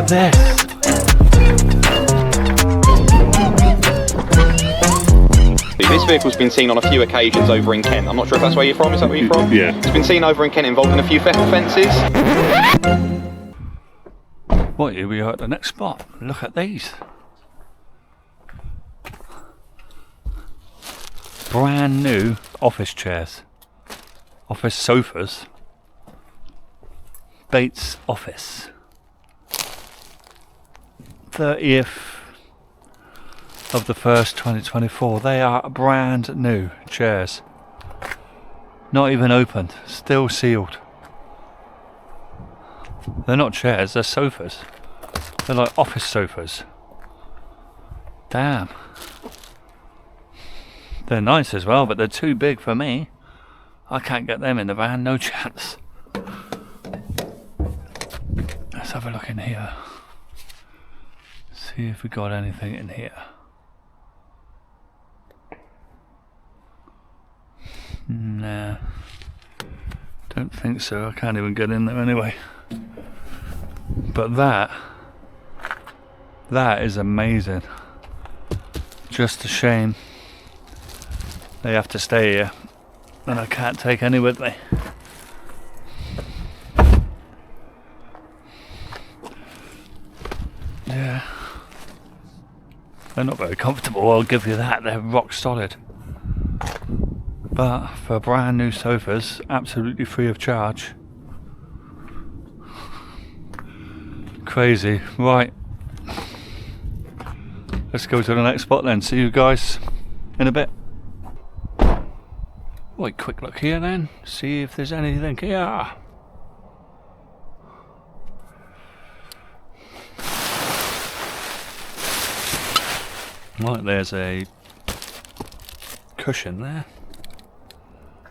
at this. This vehicle's been seen on a few occasions over in Kent. I'm not sure if that's where you're from. Is that where you're from? Yeah. It's been seen over in Kent involved in a few theft offences. What, here we are at the next spot. Look at these. Brand new office chairs. Office sofas. Bates office. 30th of the 1st 2024. They are brand new chairs. Not even opened. Still sealed. They're not chairs, they're sofas. They're like office sofas. Damn. They're nice as well, but they're too big for me. I can't get them in the van, no chance. Let's have a look in here. See if we got anything in here. Nah. Don't think so, I can't even get in there anyway. But that is amazing. Just a shame they have to stay here and I can't take any with me. Yeah, they're not very comfortable, I'll give you that. They're rock solid, but for brand new sofas, absolutely free of charge. Crazy. Right, let's go to the next spot then. See you guys in a bit. Right, quick look here then, see if there's anything here. Right, there's a cushion there.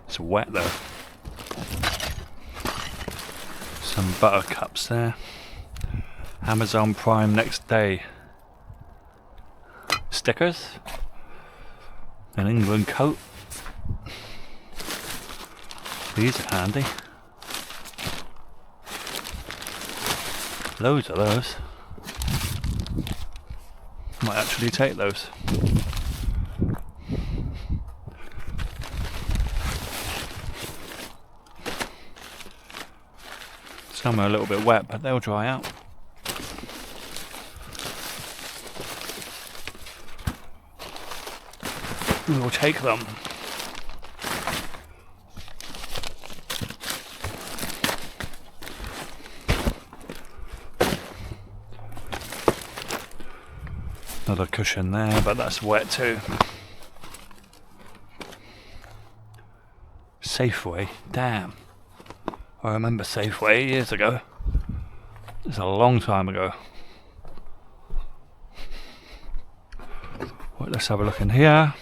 It's wet though. Some buttercups there. Amazon Prime next day. Stickers. An England coat. These are handy. Loads of those. Might actually take those. Some are a little bit wet, but they'll dry out. We'll take them. Another cushion there, but that's wet too. Safeway, damn. I remember Safeway years ago. It's a long time ago. Right, let's have a look in here.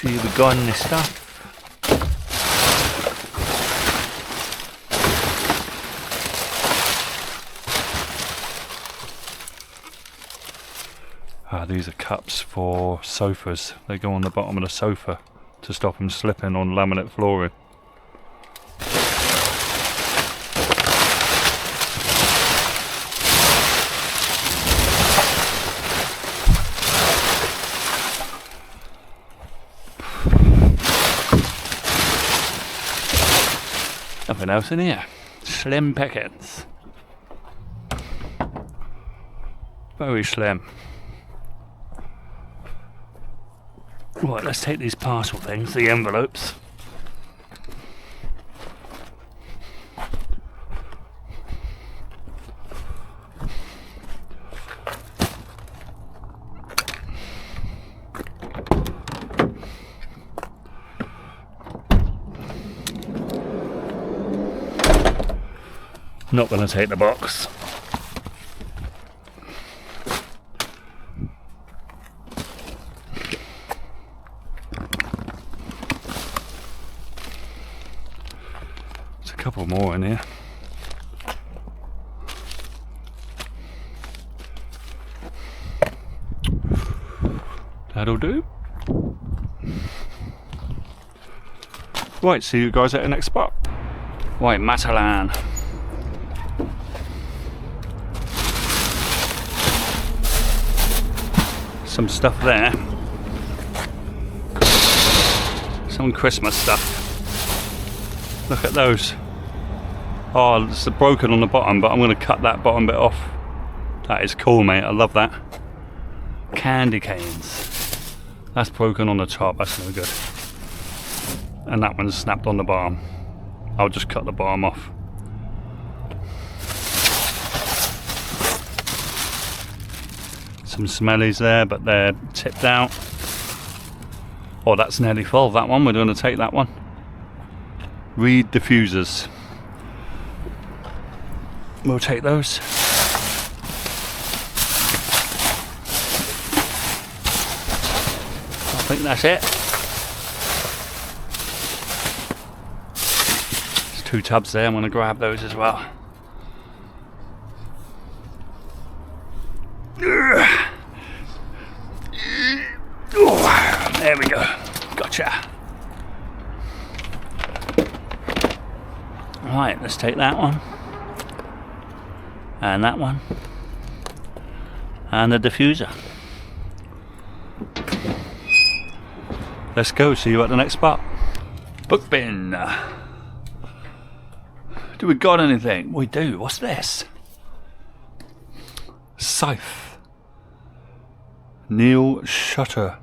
See if we got any stuff. These are cups for sofas. They go on the bottom of the sofa to stop them slipping on laminate flooring. Nothing else in here. Slim pickings. Very slim. Right, let's take these parcel things, the envelopes. Not going to take the box. Couple more in here. That'll do. Right, see you guys at the next spot. Right, Matalan. some stuff there. Some Christmas stuff. Look at those. Oh, it's broken on the bottom, but I'm going to cut that bottom bit off. That is cool, mate. I love that. Candy canes. That's broken on the top. That's no good. And that one's snapped on the bottom. I'll just cut the bottom off. Some smellies there, but they're tipped out. Oh, that's nearly full, that one. We're going to take that one. Reed diffusers. We'll take those. I think that's it. There's 2 tubs there. I'm going to grab those as well. Oh, there we go. Gotcha. Right, let's take that one. And that one. And the diffuser. Let's go, see you at the next spot. Book bin. Do we got anything? We do. What's this? Scythe. Neil Shusterman.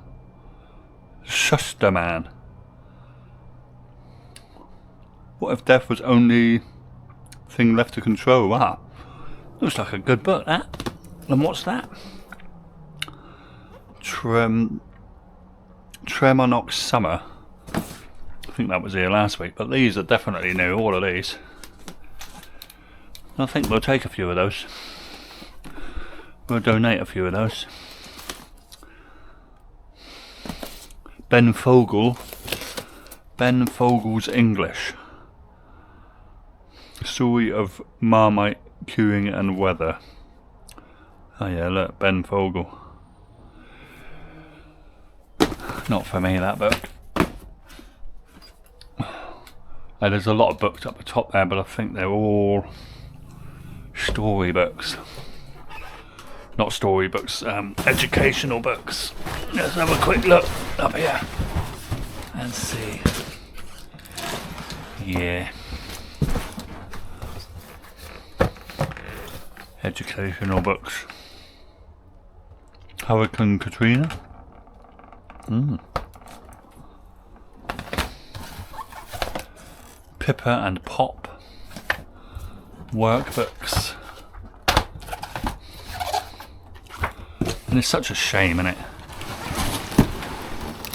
What if death was only thing left to control? Wow. Looks like a good book, that. And what's that? Tremonox Summer. I think that was here last week, but these are definitely new, all of these. I think we'll take a few of those. We'll donate a few of those. Ben Fogel's English. Story of Marmite, Queuing and Weather. Oh yeah, look, Ben Fogel. Not for me, that book. There's a lot of books up the top there, but I think they're all storybooks. Not storybooks, educational books. Let's have a quick look up here and see. Yeah. Educational books. Hurricane Katrina. Pippa and Pop. Workbooks. And it's such a shame, isn't it?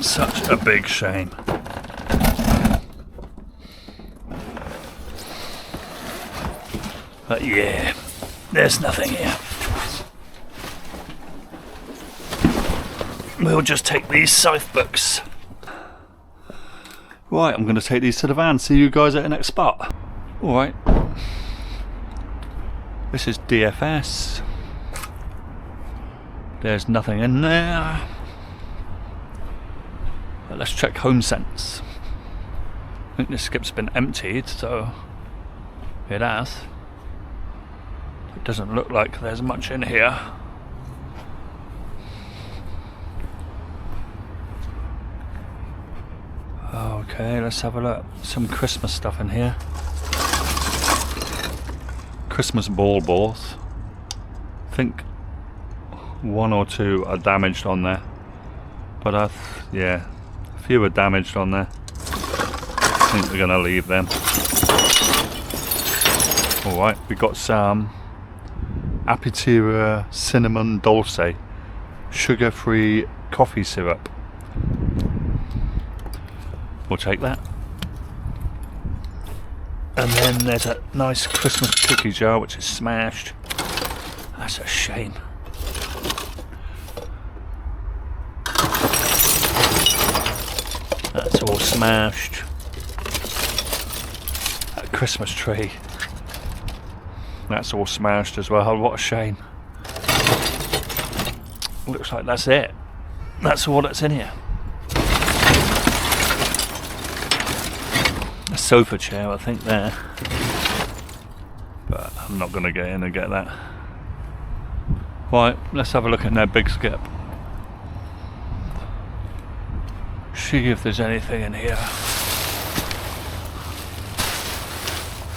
Such a big shame. But yeah, there's nothing here. We'll just take these Scythe books. Right, I'm going to take these to the van. See you guys at the next spot. Alright. This is DFS. There's nothing in there. But let's check HomeSense. I think this skip's been emptied, so it has. It doesn't look like there's much in here. Okay, let's have a look. Some Christmas stuff in here. Christmas balls. I think 1 or 2 are damaged on there. But yeah, a few are damaged on there. I think we're gonna leave them. Alright, we got some Apitira Cinnamon Dulce sugar-free coffee syrup. We'll take that. And then there's a nice Christmas cookie jar which is smashed. That's a shame. That's all smashed. That Christmas tree. That's all smashed as well. What a shame. Looks like that's it. That's all that's in here. A sofa chair, I think, there. But I'm not going to get in and get that. Right, let's have a look at their big skip. See if there's anything in here.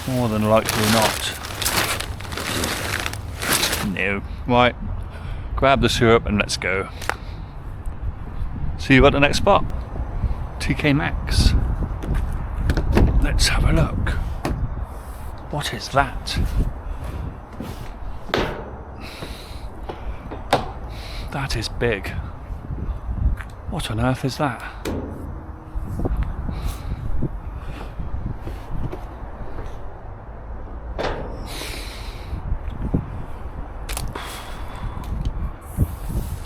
More than likely not. No. Right. Grab the syrup and let's go. See you at the next spot. TK Maxx. Let's have a look. What is that? That is big. What on earth is that?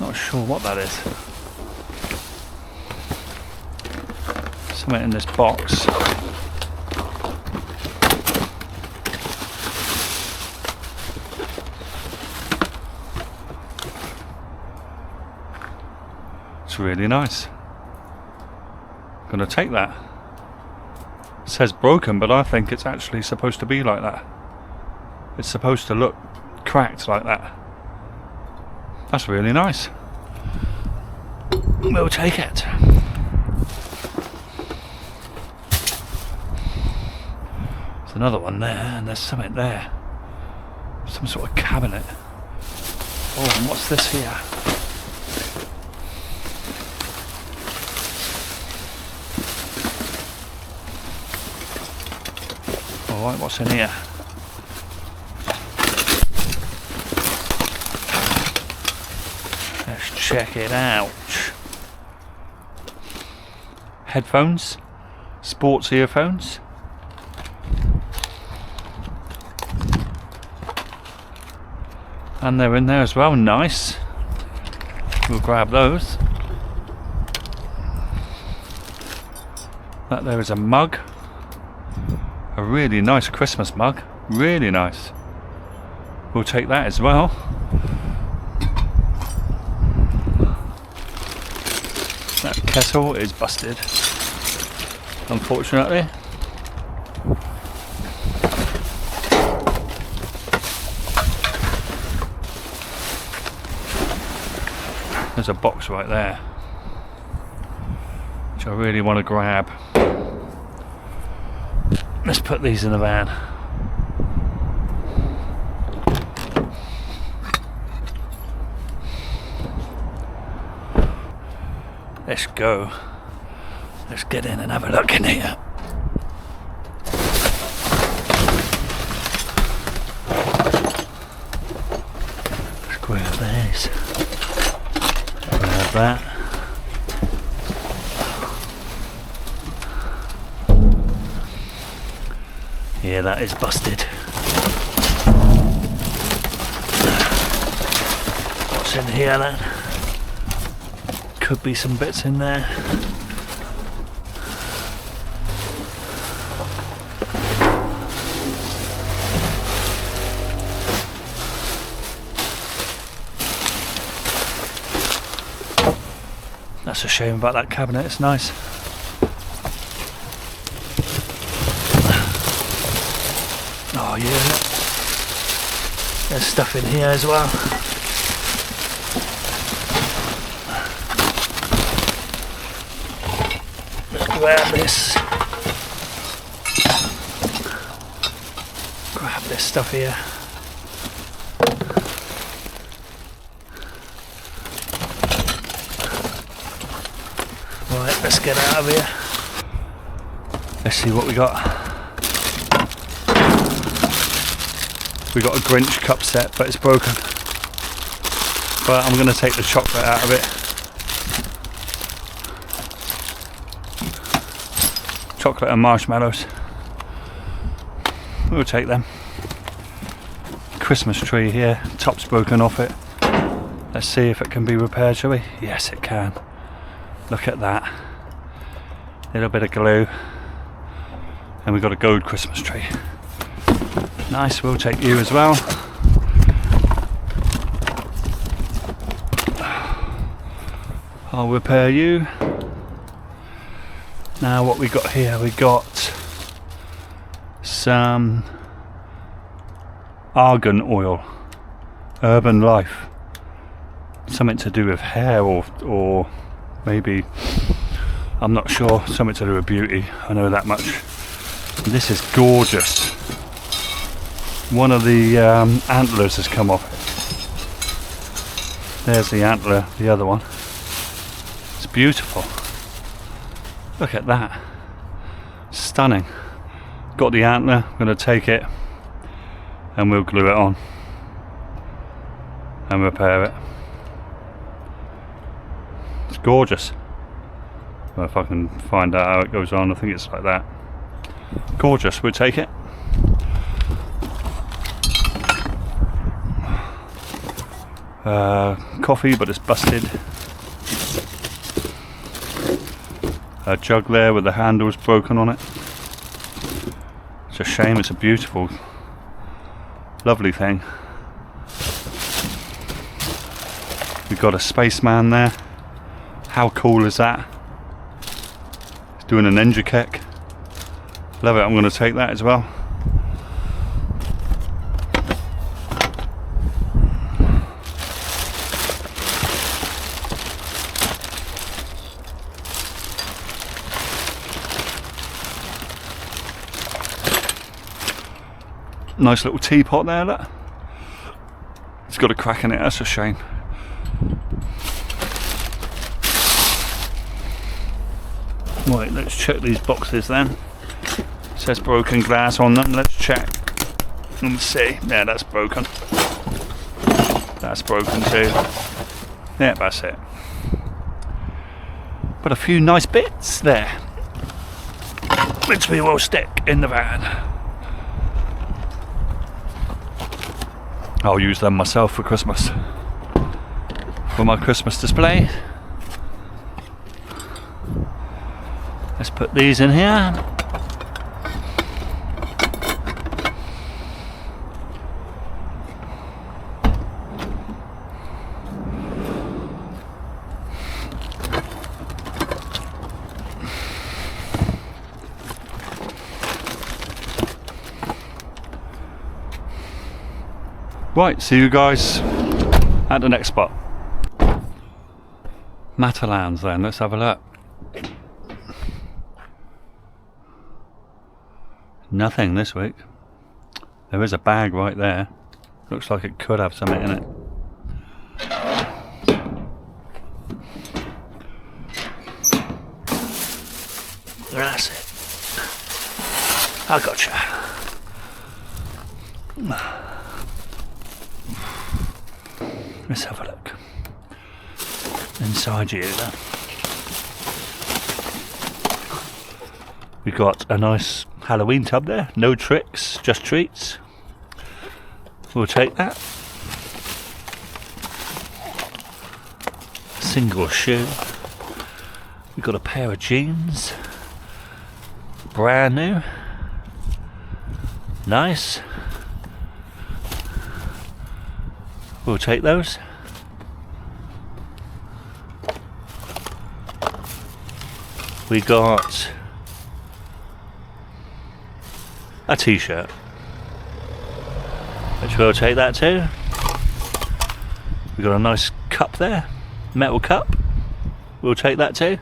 Not sure what that is. Something in this box. It's really nice. Gonna take that. It says broken, but I think it's actually supposed to be like that. It's supposed to look cracked like that. That's really nice. We'll take it. There's another one there, and there's something there. Some sort of cabinet. Oh, and what's this here? Alright, what's in here? Let's check it out. Headphones, sports earphones. And they're in there as well, nice. We'll grab those. That there is a mug. A really nice Christmas mug. Really nice. We'll take that as well. That kettle is busted, unfortunately. There's a box right there, which I really want to grab. Let's put these in the van. Let's go. Let's get in and have a look in here. Let's grab these. Grab that. Yeah, that is busted. What's in here then? Could be some bits in there. That's a shame about that cabinet, it's nice. Oh yeah, there's stuff in here as well. Let's grab this. Grab this stuff here. Right, let's get out of here. Let's see what we got. We got a Grinch cup set, but it's broken. But I'm going to take the chocolate out of it. Chocolate and marshmallows. We'll take them. Christmas tree here, top's broken off it. Let's see if it can be repaired, shall we? Yes, it can. Look at that. A little bit of glue. And we've got a gold Christmas tree. Nice, we'll take you as well. I'll repair you. Now what we got here, we got some argan oil, Urban Life. Something to do with hair or maybe, I'm not sure, something to do with beauty, I know that much. This is gorgeous. One of the antlers has come off. There's the antler, the other one. It's beautiful. Look at that. Stunning. Got the antler, I'm going to take it and we'll glue it on and repair it. It's gorgeous. Well, if I can find out how it goes on, I think it's like that. Gorgeous, we'll take it. Coffee, but it's busted. A jug there with the handles broken on it. It's a shame, it's a beautiful, lovely thing. We've got a spaceman there. How cool is that? He's doing an engine kick. Love it, I'm going to take that as well. Nice little teapot there, look. It's got a crack in it, that's a shame. Right, let's check these boxes then. It says broken glass on them, let's check. Let's see, yeah, that's broken. That's broken too. Yeah, that's it. But a few nice bits there, which we will stick in the van. I'll use them myself for Christmas, for my Christmas display. Let's put these in here. Right, see you guys at the next spot. Matalans then, let's have a look. Nothing this week. There is a bag right there. Looks like it could have something in it. That's it. I gotcha. Let's have a look inside you then. We've got a nice Halloween tub there, no tricks, just treats. We'll take that. Single shoe. We've got a pair of jeans, brand new, nice. We'll take those. We got a t-shirt, which we'll take that too. We got a nice cup there, metal cup. We'll take that too.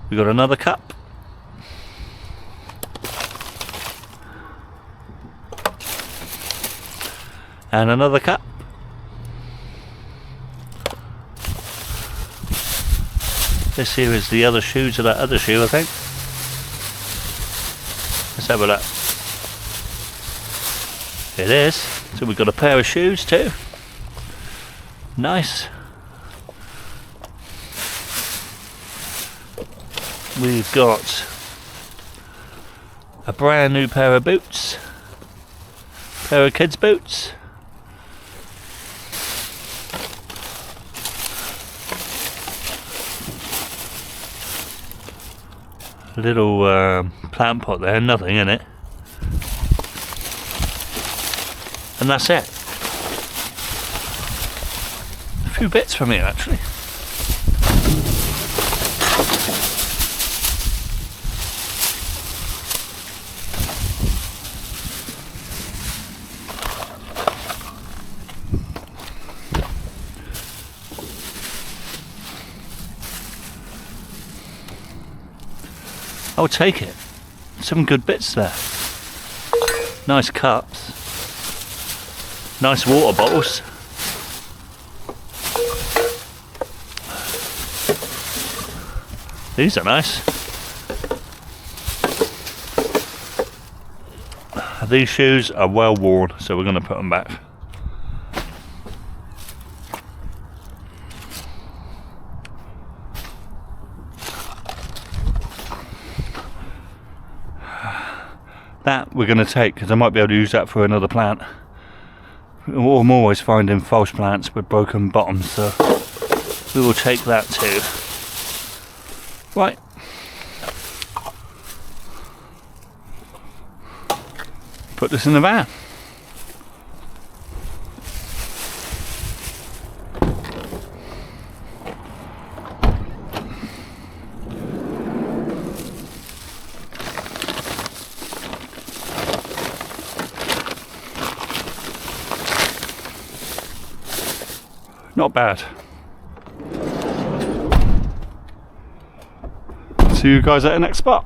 We got another cup. And another cup. This here is the other shoe to that other shoe, I think. Let's have a look. It is. So we've got a pair of shoes too. Nice. We've got a brand new pair of boots. Pair of kids' boots. A little plant pot there, nothing in it. And that's it. A few bits from here actually. I'll take it. Some good bits there. Nice cups. Nice water bottles. These are nice. These shoes are well worn, so we're going to put them back. That we're going to take because I might be able to use that for another plant. I'm always finding false plants with broken bottoms, so we will take that too. Right. Put this in the van. Not bad. See you guys at the next spot.